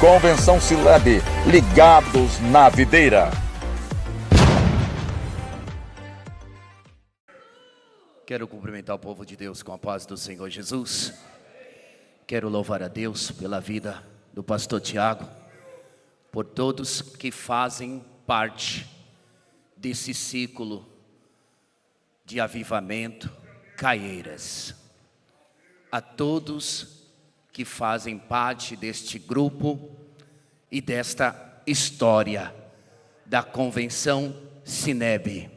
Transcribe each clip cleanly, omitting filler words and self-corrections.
Convenção Sineb, ligados na videira. Quero cumprimentar o povo de Deus com a paz do Senhor Jesus. Quero louvar a Deus pela vida do pastor Tiago, por todos que fazem parte desse ciclo de avivamento Caieiras. A todos que fazem parte deste grupo e desta história da Convenção Sineb.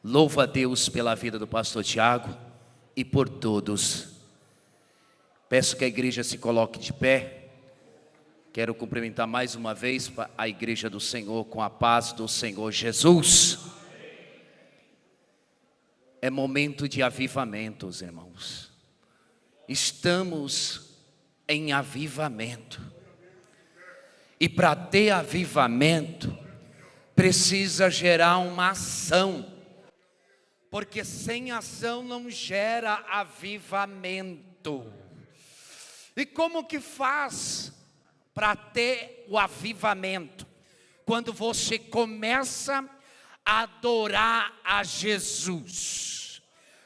Louvo a Deus pela vida do pastor Tiago e por todos. Peço que a igreja se coloque de pé. Quero cumprimentar mais uma vez a igreja do Senhor com a paz do Senhor Jesus. É momento de avivamentos, irmãos. Estamos em avivamento. E para ter avivamento, precisa gerar uma ação. Porque sem ação não gera avivamento. E como que faz para ter o avivamento? Quando você começa a adorar a Jesus.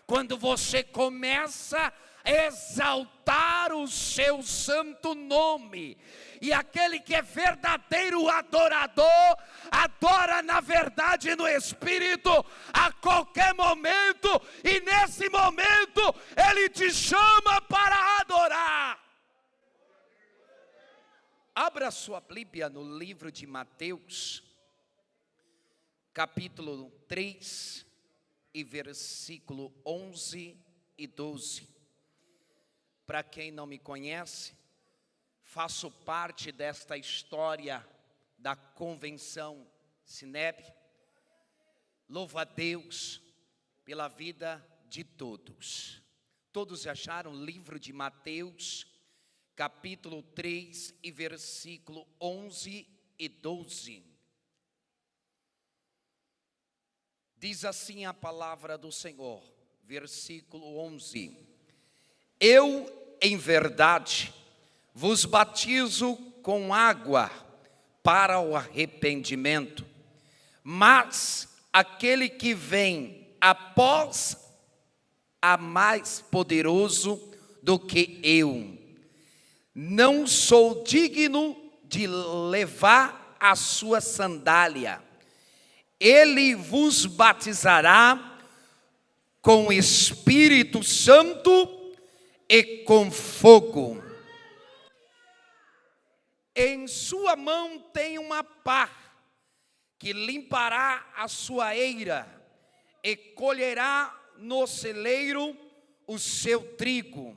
Quando você começa a exaltar o seu santo nome. E aquele que é verdadeiro adorador, adora na verdade e no Espírito, a qualquer momento, e nesse momento, Ele te chama para adorar. Abra sua Bíblia no livro de Mateus, capítulo 3, e versículo 11 e 12. Para quem não me conhece, faço parte desta história da Convenção Sineb. Louvo a Deus pela vida de todos. Todos acharam o livro de Mateus, capítulo 3 e versículo 11 e 12. Diz assim a palavra do Senhor, versículo 11. Eu, em verdade, vos batizo com água para o arrependimento, mas aquele que vem após é mais poderoso do que eu. Não sou digno de levar a sua sandália. Ele vos batizará com o Espírito Santo e com fogo. Em sua mão tem uma pá, que limpará a sua eira, e colherá no celeiro o seu trigo,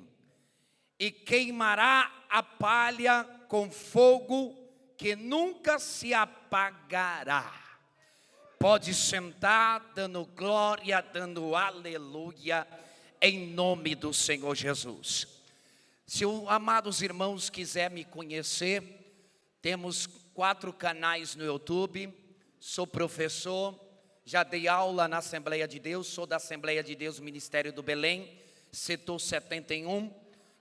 e queimará a palha com fogo que nunca se apagará. Pode sentar, dando glória, dando aleluia, em nome do Senhor Jesus. Se os amados irmãos quiserem me conhecer, temos 4 canais no YouTube. Sou professor, já dei aula na Assembleia de Deus, sou da Assembleia de Deus, Ministério do Belém, setor 71,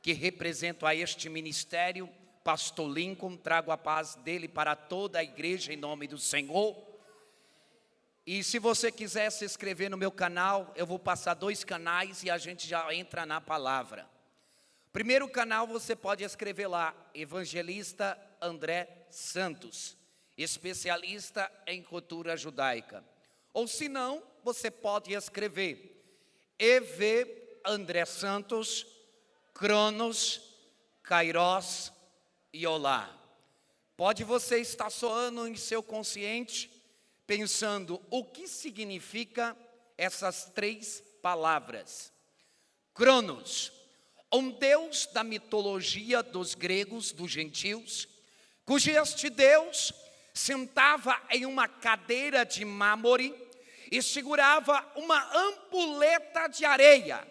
que represento a este ministério, pastor Lincoln, trago a paz dele para toda a igreja em nome do Senhor. E se você quiser se inscrever no meu canal, eu vou passar 2 canais e a gente já entra na palavra. Primeiro canal você pode escrever lá, Evangelista André Santos, especialista em cultura judaica. Ou se não, você pode escrever EV André Santos, Cronos, Kairos e Olá. Pode você estar soando em seu consciente, pensando o que significa essas 3 palavras. Cronos, um deus da mitologia dos gregos, dos gentios, cujo este deus sentava em uma cadeira de mármore e segurava uma ampulheta de areia,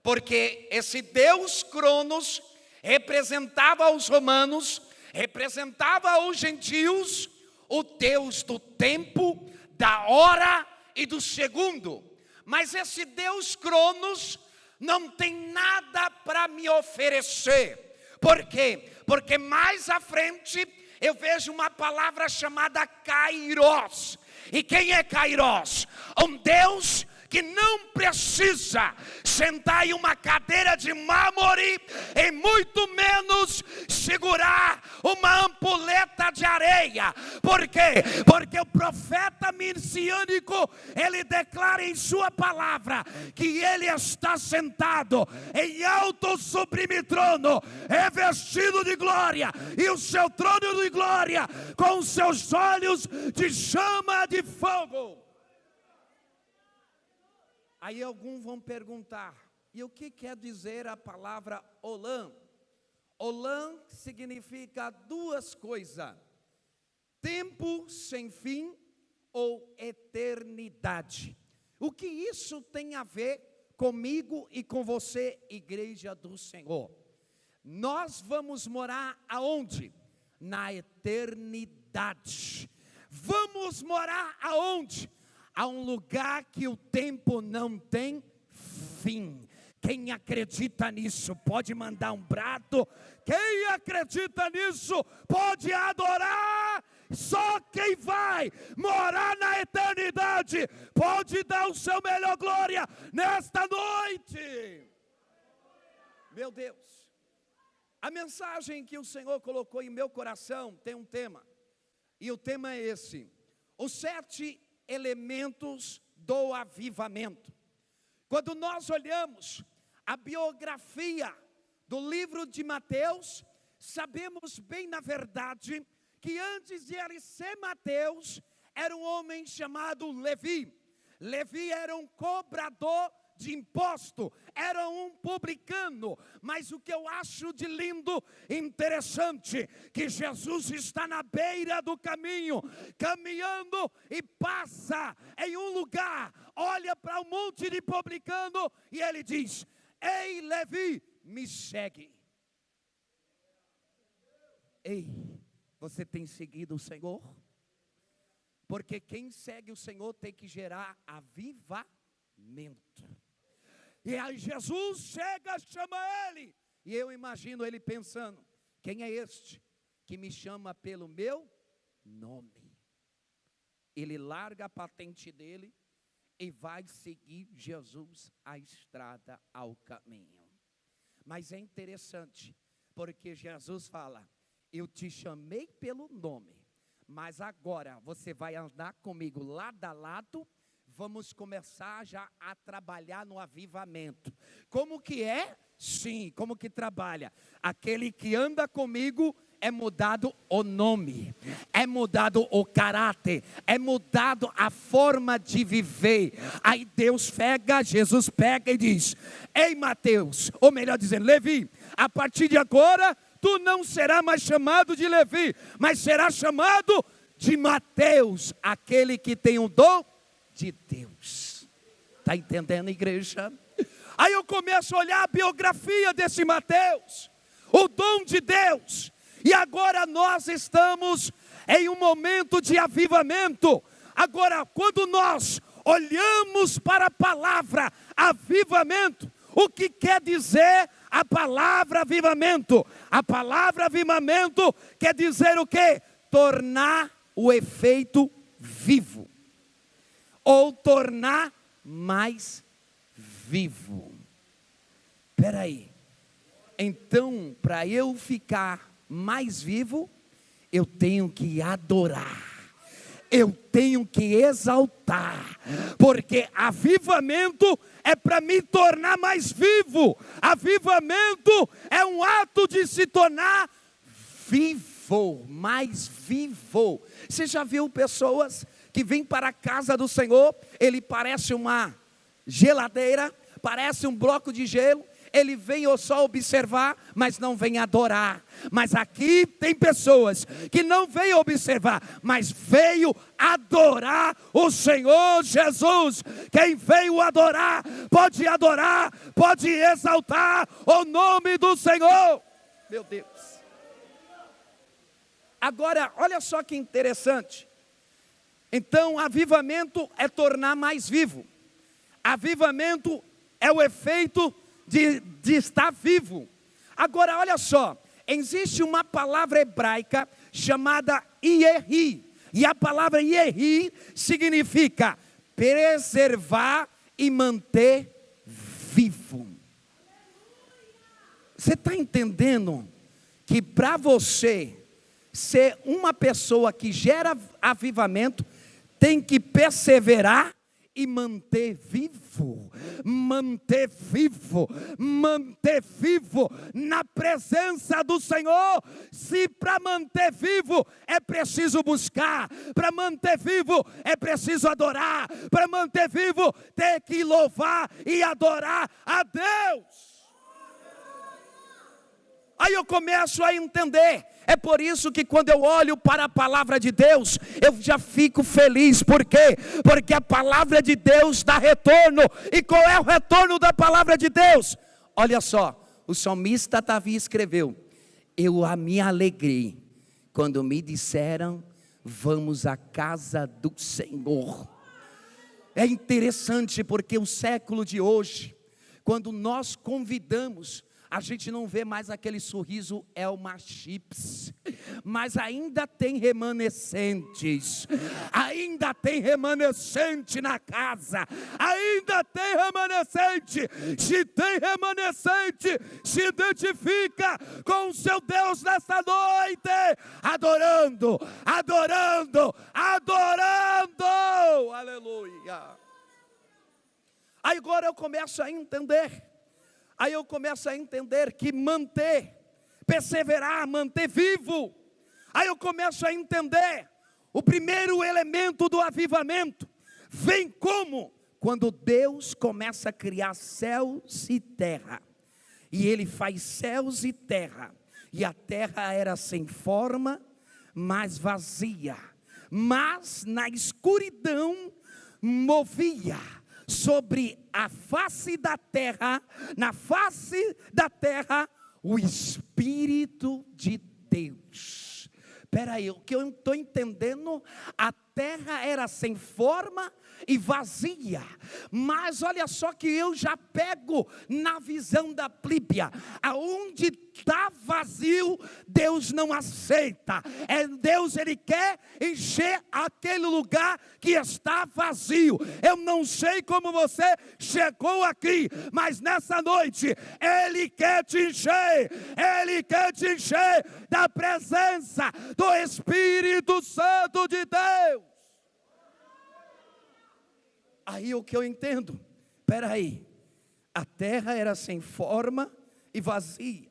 porque esse deus Cronos representava os romanos, representava os gentios, o Deus do tempo, da hora e do segundo. Mas esse Deus Cronos não tem nada para me oferecer, Por quê? Porque mais à frente eu vejo uma palavra chamada Kairos. E quem é Kairos? Um Deus que não precisa sentar em uma cadeira de mármore e muito menos segurar uma ampulheta de areia. Por quê? Porque o profeta messiânico, ele declara em sua palavra que ele está sentado em alto sublime trono, revestido de glória, e o seu trono de glória com os seus olhos de chama de fogo. Aí alguns vão perguntar, e o que quer dizer a palavra Olam? Olam significa duas coisas: tempo sem fim ou eternidade. O que isso tem a ver comigo e com você, igreja do Senhor? Nós vamos morar aonde? Na eternidade. Vamos morar aonde? Há um lugar que o tempo não tem fim. Quem acredita nisso pode mandar um brado. Quem acredita nisso pode adorar. Só quem vai morar na eternidade pode dar o seu melhor glória nesta noite. Meu Deus, a mensagem que o Senhor colocou em meu coração tem um tema. E o tema é esse: os 7 elementos do avivamento. Quando nós olhamos a biografia do livro de Mateus, sabemos bem na verdade que antes de ele ser Mateus, era um homem chamado Levi. Levi era um cobrador de imposto, era um publicano. Mas o que eu acho de lindo, interessante, que Jesus está na beira do caminho, caminhando, e passa em um lugar, olha para um monte de publicano, e ele diz: ei, Levi, me segue. Ei, você tem seguido o Senhor? Porque quem segue o Senhor tem que gerar avivamento. E aí Jesus chega, chama ele, e eu imagino ele pensando: quem é este que me chama pelo meu nome? Ele larga a patente dele e vai seguir Jesus a estrada ao caminho. Mas é interessante, porque Jesus fala: eu te chamei pelo nome, mas agora você vai andar comigo lado a lado. Vamos começar já a trabalhar no avivamento. Como que é? Sim, como que trabalha? Aquele que anda comigo é mudado o nome, é mudado o caráter, é mudado a forma de viver. Aí Deus pega, Jesus pega e diz: ei, Mateus, ou melhor dizendo, Levi, a partir de agora, tu não será mais chamado de Levi, mas será chamado de Mateus, aquele que tem o dom de Deus. Está entendendo, igreja? Aí eu começo a olhar a biografia desse Mateus, o dom de Deus. E agora nós estamos em um momento de avivamento. Agora, quando nós olhamos para a palavra avivamento, o que quer dizer a palavra avivamento? A palavra avivamento quer dizer o quê? Tornar o efeito vivo, ou tornar mais vivo. Espera aí. Então, para eu ficar mais vivo, eu tenho que adorar, eu tenho que exaltar, porque avivamento é para me tornar mais vivo. Avivamento é um ato de se tornar vivo, mais vivo. Você já viu pessoas que vêm para a casa do Senhor, ele parece uma geladeira, parece um bloco de gelo, ele vem só observar, mas não vem adorar. Mas aqui tem pessoas que não vêm observar, mas veio adorar o Senhor Jesus. Quem veio adorar, pode exaltar o nome do Senhor. Meu Deus. Agora, olha só que interessante. Então, avivamento é tornar mais vivo. Avivamento é o efeito de estar vivo. Agora, olha só, Existe uma palavra hebraica chamada Yehi. E a palavra Yehi significa preservar e manter vivo. Você está entendendo que para você ser uma pessoa que gera avivamento, tem que perseverar e manter vivo, manter vivo, manter vivo na presença do Senhor. Se para manter vivo é preciso buscar, para manter vivo é preciso adorar, para manter vivo tem que louvar e adorar a Deus. Aí eu começo a entender. É por isso que quando eu olho para a palavra de Deus, eu já fico feliz. Por quê? Porque a palavra de Deus dá retorno. E qual é o retorno da palavra de Deus? Olha só, o salmista Davi escreveu: eu me alegrei quando me disseram, vamos à casa do Senhor. É interessante porque o século de hoje, quando nós convidamos, a gente não vê mais aquele sorriso Elma Chips, mas ainda tem remanescentes, ainda tem remanescente na casa, ainda tem remanescente. Se tem remanescente, se identifica com o seu Deus nessa noite, adorando, adorando, adorando, aleluia. Aí agora eu começo a entender. Aí eu começo a entender que manter, perseverar, manter vivo. Aí eu começo a entender, o primeiro elemento do avivamento vem como? Quando Deus começa a criar céus e terra. E Ele faz céus e terra. E a terra era sem forma, mas vazia. Mas na escuridão movia sobre a face da terra, na face da terra, o Espírito de Deus. Espera aí, o que eu estou entendendo, a terra era sem forma e vazia, mas olha só que eu já pego na visão da Bíblia, aonde está vazio, Deus não aceita. Deus, Ele quer encher aquele lugar que está vazio. Eu não sei como você chegou aqui, mas nessa noite Ele quer te encher, Ele quer te encher da presença do Espírito Santo de Deus. Aí o que eu entendo, espera aí, a terra era sem forma e vazia,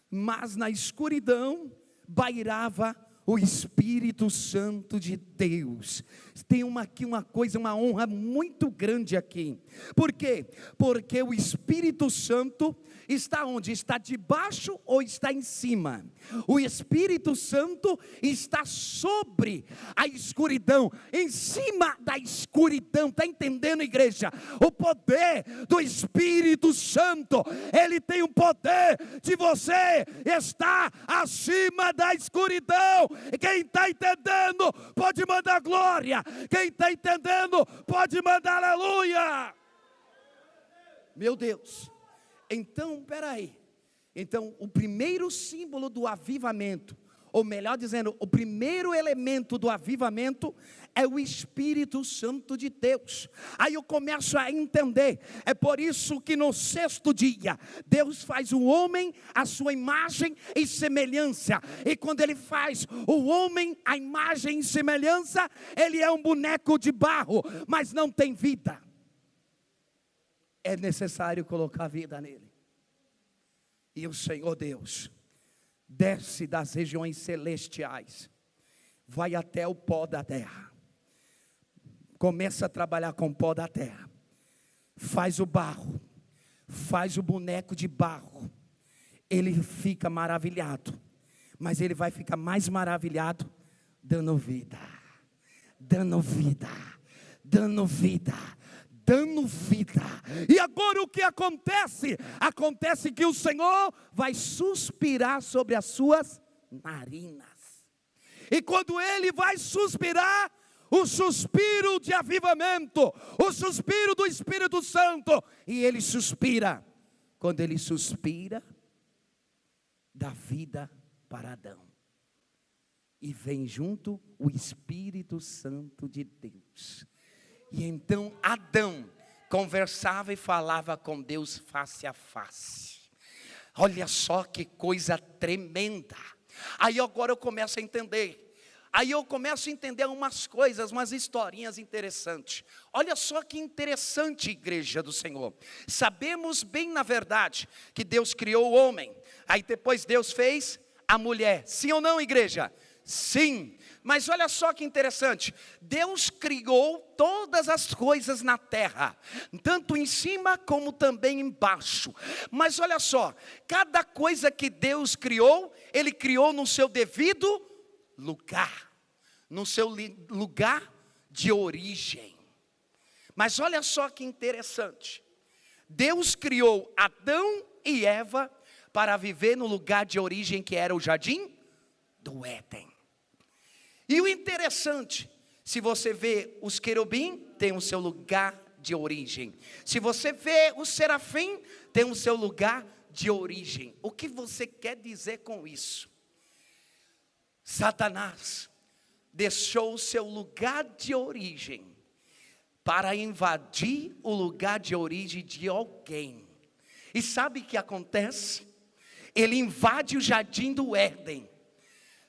mas na escuridão bairava o Espírito Santo de Deus. Tem aqui uma coisa, uma honra muito grande aqui. Por quê? Porque o Espírito Santo está onde? Está debaixo ou está em cima? O Espírito Santo está sobre a escuridão, em cima da escuridão. Está entendendo, igreja? O poder do Espírito Santo, ele tem o poder de você estar acima da escuridão. Quem está entendendo pode mandar glória. Quem está entendendo pode mandar aleluia. Meu Deus. Então, peraí. Então, o primeiro símbolo do avivamento, ou melhor dizendo, o primeiro elemento do avivamento é o Espírito Santo de Deus. Aí eu começo a entender. É por isso que no sexto dia, Deus faz o homem à sua imagem e semelhança. E quando Ele faz o homem à imagem e semelhança, ele é um boneco de barro, mas não tem vida. É necessário colocar vida nele. E o Senhor Deus desce das regiões celestiais, vai até o pó da terra, começa a trabalhar com o pó da terra, faz o barro, faz o boneco de barro. Ele fica maravilhado, mas ele vai ficar mais maravilhado dando vida, dando vida, dando vida, dando vida. E agora o que acontece? Acontece que o Senhor vai suspirar sobre as suas narinas. E quando Ele vai suspirar, o suspiro de avivamento, o suspiro do Espírito Santo, e Ele suspira. Quando Ele suspira, da vida para Adão. E vem junto o Espírito Santo de Deus. E então Adão conversava e falava com Deus face a face. Olha só que coisa tremenda. Aí agora eu começo a entender. Aí eu começo a entender umas coisas, umas historinhas interessantes. Olha só que interessante, igreja do Senhor. Sabemos bem na verdade que Deus criou o homem. Aí depois Deus fez a mulher. Sim ou não, igreja? Sim. Mas olha só que interessante. Deus criou todas as coisas na terra. Tanto em cima como também embaixo. Mas olha só. Cada coisa que Deus criou, Ele criou no seu devido lugar, no seu lugar de origem. Mas olha só que interessante. Deus criou Adão e Eva para viver no lugar de origem que era o jardim do Éden. E o interessante, se você vê os querubim, tem o seu lugar de origem. Se você vê o serafim, tem o seu lugar de origem. O que você quer dizer com isso? Satanás deixou o seu lugar de origem para invadir o lugar de origem de alguém. E sabe o que acontece? Ele invade o jardim do Éden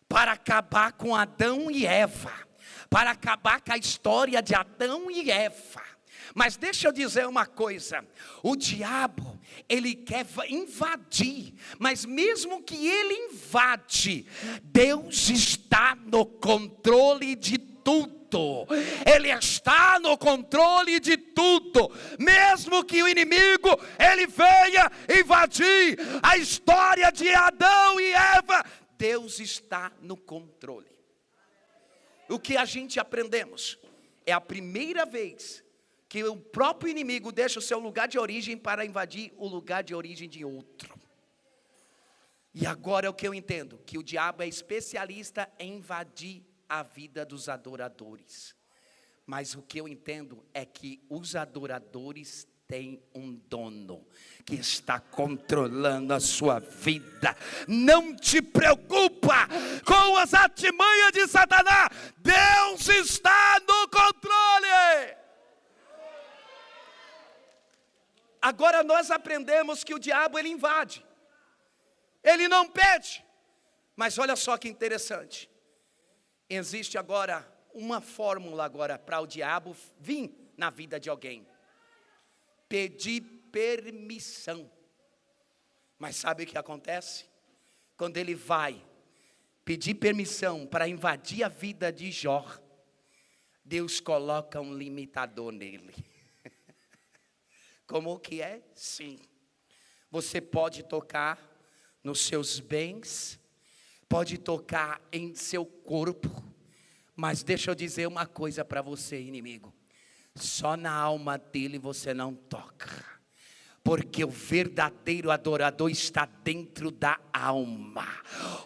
para acabar com Adão e Eva, para acabar com a história de Adão e Eva. Mas deixa eu dizer uma coisa, o diabo, ele quer invadir, mas mesmo que ele invade, Deus está no controle de tudo. Ele está no controle de tudo. Mesmo que o inimigo, ele venha invadir a história de Adão e Eva, Deus está no controle. O que a gente aprendemos, é a primeira vez que o próprio inimigo deixa o seu lugar de origem para invadir o lugar de origem de outro. E agora é o que eu entendo, que o diabo é especialista em invadir a vida dos adoradores. Mas o que eu entendo é que os adoradores têm um dono que está controlando a sua vida. Não te preocupa com as artimanhas de Satanás. Deus está no controle. Agora nós aprendemos que o diabo ele invade. Ele não pede. Mas olha só que interessante. Existe agora uma fórmula agora para o diabo vir na vida de alguém. Pedir permissão. Mas sabe o que acontece? Quando ele vai pedir permissão para invadir a vida de Jó, Deus coloca um limitador nele. Como que é? Sim. Você pode tocar nos seus bens, pode tocar em seu corpo, mas deixa eu dizer uma coisa para você, inimigo. Só na alma dele você não toca. Porque o verdadeiro adorador está dentro da alma.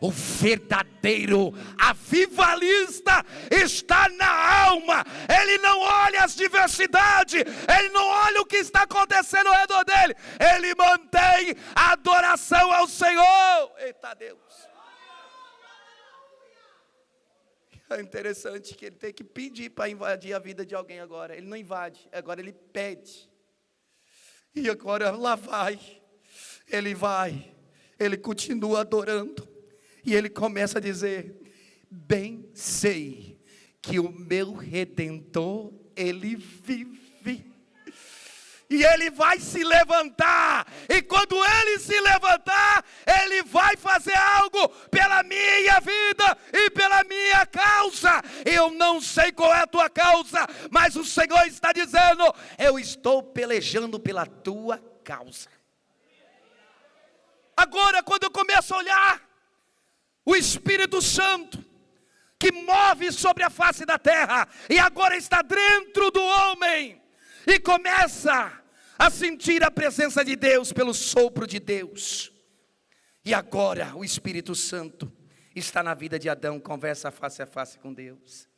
O verdadeiro avivalista está na alma. Ele não olha as diversidades. Ele não olha o que está acontecendo ao redor dele. Ele mantém a adoração ao Senhor. Eita Deus. É interessante que ele tem que pedir para invadir a vida de alguém agora. Ele não invade, agora ele pede. E agora lá vai, ele continua adorando, e ele começa a dizer, bem sei que o meu Redentor, ele vive, e ele vai se levantar, e quando ele se levantar, ele vai fazer algo pela minha vida, e pela minha causa. Eu não sei qual é a tua causa, mas o Senhor está dizendo, eu estou pelejando pela tua causa. Agora quando eu começo a olhar, o Espírito Santo, que move sobre a face da terra, e agora está dentro do homem, e começa a sentir a presença de Deus pelo sopro de Deus. E agora o Espírito Santo está na vida de Adão, conversa face a face com Deus.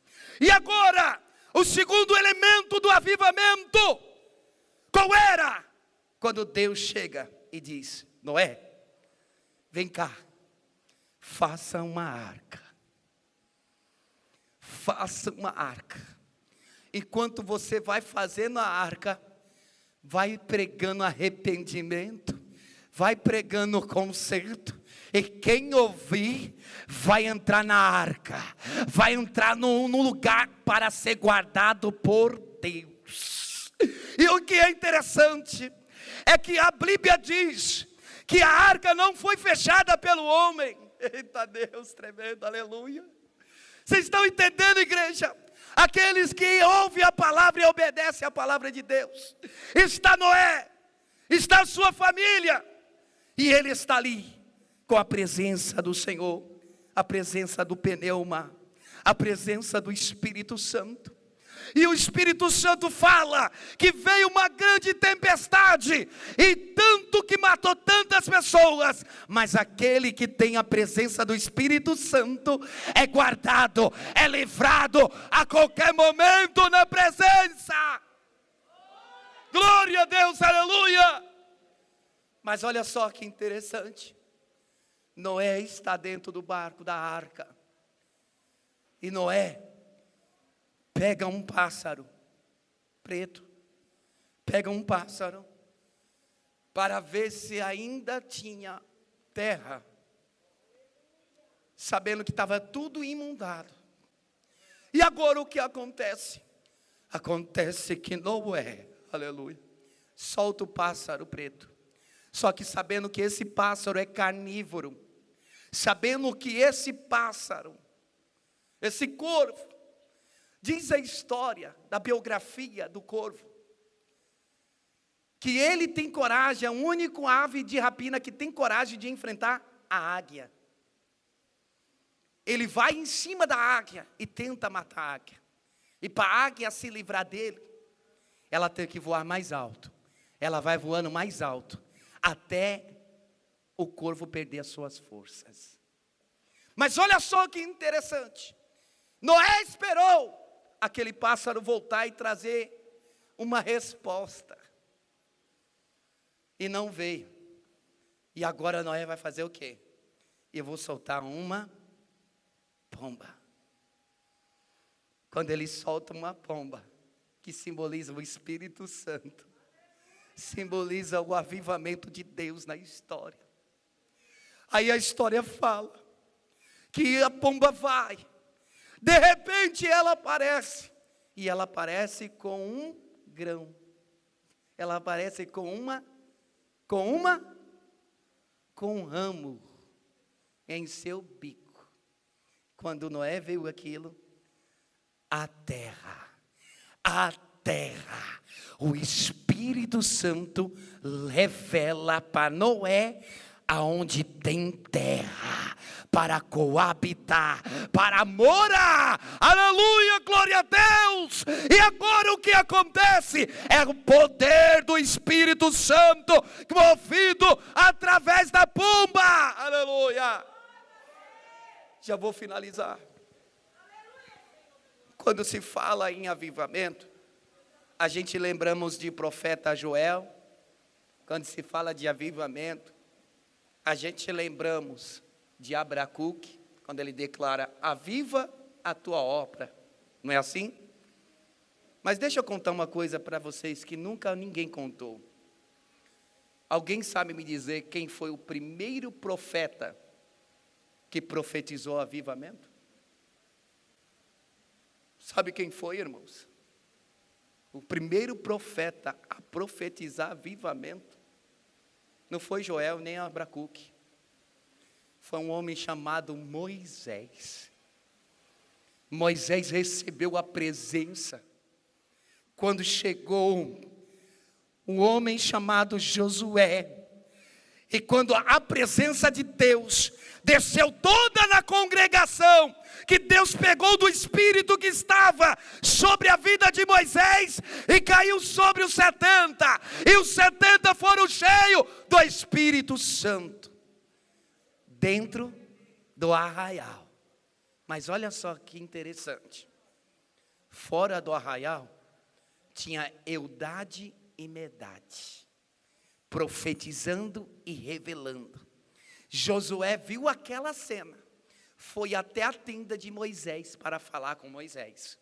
E agora, o segundo elemento do avivamento, qual era? Quando Deus chega e diz, Noé, vem cá, faça uma arca. Faça uma arca. Enquanto você vai fazendo a arca, vai pregando arrependimento, vai pregando conserto, e quem ouvir vai entrar na arca, vai entrar num lugar para ser guardado por Deus. E o que é interessante é que a Bíblia diz que a arca não foi fechada pelo homem. Eita Deus, tremendo, aleluia. Vocês estão entendendo, igreja? Aqueles que ouvem a palavra e obedecem a palavra de Deus. Está Noé, está a sua família, e ele está ali com a presença do Senhor, a presença do pneuma, a presença do Espírito Santo. E o Espírito Santo fala que veio uma grande tempestade, e tanto que matou tantas pessoas, mas aquele que tem a presença do Espírito Santo é guardado, é livrado a qualquer momento na presença. Glória a Deus, aleluia. Mas olha só que interessante, Noé está dentro do barco, da arca, e Noé pega um pássaro preto, pega um pássaro, para ver se ainda tinha terra, sabendo que estava tudo inundado. E agora o que acontece? Acontece que Noé, aleluia, solta o pássaro preto, só que sabendo que esse pássaro é carnívoro, sabendo que esse pássaro, esse corvo, diz a história da biografia do corvo, que ele tem coragem, é o único ave de rapina que tem coragem de enfrentar a águia. Ele vai em cima da águia e tenta matar a águia. E para a águia se livrar dele, ela tem que voar mais alto. Ela vai voando mais alto, até o corvo perder as suas forças. Mas olha só que interessante. Noé esperou aquele pássaro voltar e trazer uma resposta, e não veio. E agora Noé vai fazer o quê? Eu vou soltar uma pomba. Quando ele solta uma pomba, que simboliza o Espírito Santo, simboliza o avivamento de Deus na história. Aí a história fala que a pomba vai, de repente ela aparece, e ela aparece com um grão, ela aparece com um ramo em seu bico. Quando Noé viu aquilo, a terra, o Espírito Santo revela para Noé aonde tem terra para coabitar, para morar. Aleluia, glória a Deus. E agora o que acontece? É o poder do Espírito Santo movido através da pomba. Aleluia. Já vou finalizar. Quando se fala em avivamento, a gente lembramos de profeta Joel. Quando se fala de avivamento, a gente lembramos de Abacuque, quando ele declara: aviva a tua obra. Não é assim? Mas deixa eu contar uma coisa para vocês que nunca ninguém contou. Alguém sabe me dizer quem foi o primeiro profeta que profetizou avivamento? Sabe quem foi, irmãos? O primeiro profeta a profetizar avivamento não foi Joel nem Abacuque. Foi um homem chamado Moisés. Moisés recebeu a presença quando chegou um homem chamado Josué. E quando a presença de Deus desceu toda na congregação, que Deus pegou do Espírito que estava sobre a vida de Moisés e caiu sobre os 70. E os 70 foram cheios do Espírito Santo, dentro do arraial. Mas olha só que interessante. Fora do arraial, tinha Eldade e Medade, profetizando e revelando. Josué viu aquela cena, foi até a tenda de Moisés para falar com Moisés.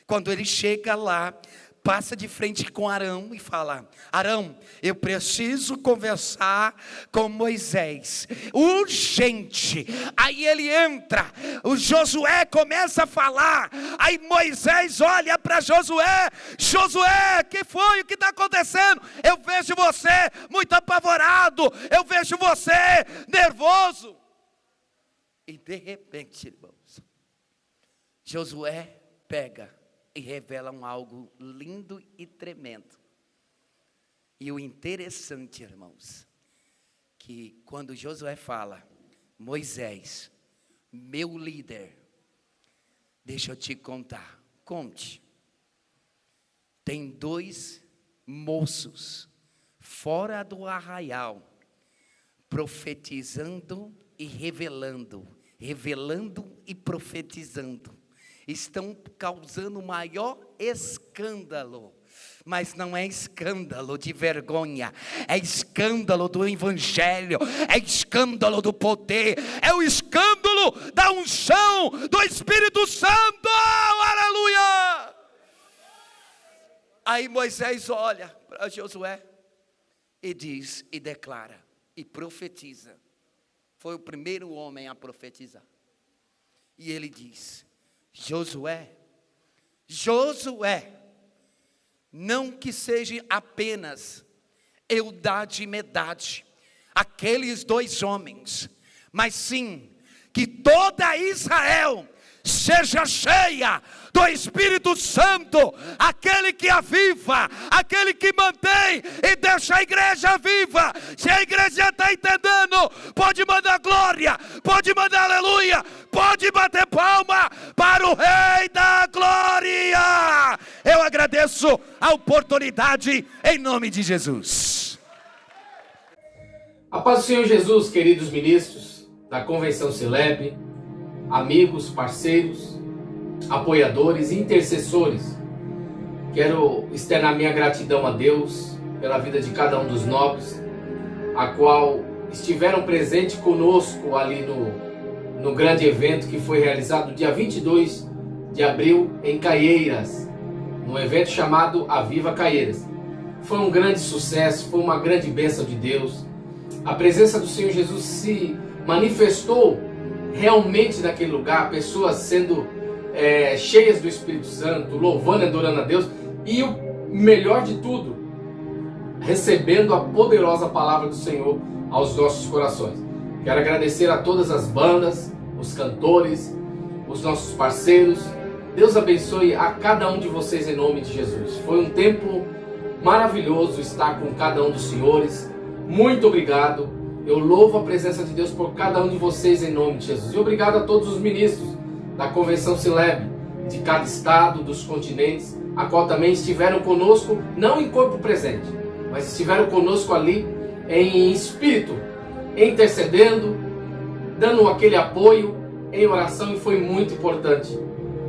Quando ele chega lá, passa de frente com Arão e fala: Arão, eu preciso conversar com Moisés, urgente. Aí ele entra, o Josué começa a falar, aí Moisés olha para Josué: Josué, que foi? O que está acontecendo? Eu vejo você muito apavorado, eu vejo você nervoso. E de repente, irmãos, Josué pega e revelam algo lindo e tremendo. E o interessante, irmãos, que quando Josué fala: Moisés, meu líder, deixa eu te contar, conte. Tem 2 moços fora do arraial, profetizando e revelando e profetizando. Estão causando o maior escândalo, mas não é escândalo de vergonha, é escândalo do evangelho, é escândalo do poder, é o escândalo da unção do Espírito Santo, aleluia. Aí Moisés olha para Josué e diz, e declara, e profetiza. Foi o primeiro homem a profetizar. E ele diz: Josué, não que seja apenas Eldade e Medade, aqueles 2 homens, mas sim que toda Israel seja cheia do Espírito Santo, aquele que aviva, aquele que mantém e deixa a igreja viva. Se a igreja está entendendo, pode mandar glória, pode mandar aleluia, pode bater palma para o Rei da Glória. Eu agradeço a oportunidade em nome de Jesus. A paz do Senhor Jesus, queridos ministros da Convenção Celeb, amigos, parceiros, apoiadores e intercessores. Quero externar minha gratidão a Deus pela vida de cada um dos nobres, a qual estiveram presentes conosco ali no grande evento que foi realizado dia 22 de abril em Caieiras, no evento chamado Aviva Caieiras. Foi um grande sucesso, foi uma grande bênção de Deus. A presença do Senhor Jesus se manifestou realmente naquele lugar, pessoas sendo cheias do Espírito Santo, louvando e adorando a Deus, e o melhor de tudo, recebendo a poderosa palavra do Senhor aos nossos corações. Quero agradecer a todas as bandas, os cantores, os nossos parceiros. Deus abençoe a cada um de vocês em nome de Jesus. Foi um tempo maravilhoso estar com cada um dos senhores. Muito obrigado. Eu louvo a presença de Deus por cada um de vocês em nome de Jesus. E obrigado a todos os ministros da Convenção Celeb, de cada estado, dos continentes, a qual também estiveram conosco, não em corpo presente, mas estiveram conosco ali em espírito, intercedendo, dando aquele apoio em oração. E foi muito importante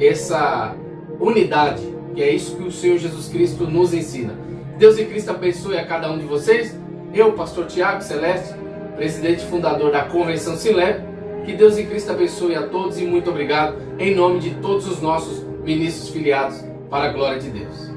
essa unidade, que é isso que o Senhor Jesus Cristo nos ensina. Deus e Cristo abençoe a cada um de vocês. Eu, pastor Tiago Celeste, presidente e fundador da Convenção Celeb. Que Deus e Cristo abençoe a todos e muito obrigado em nome de todos os nossos ministros filiados para a glória de Deus.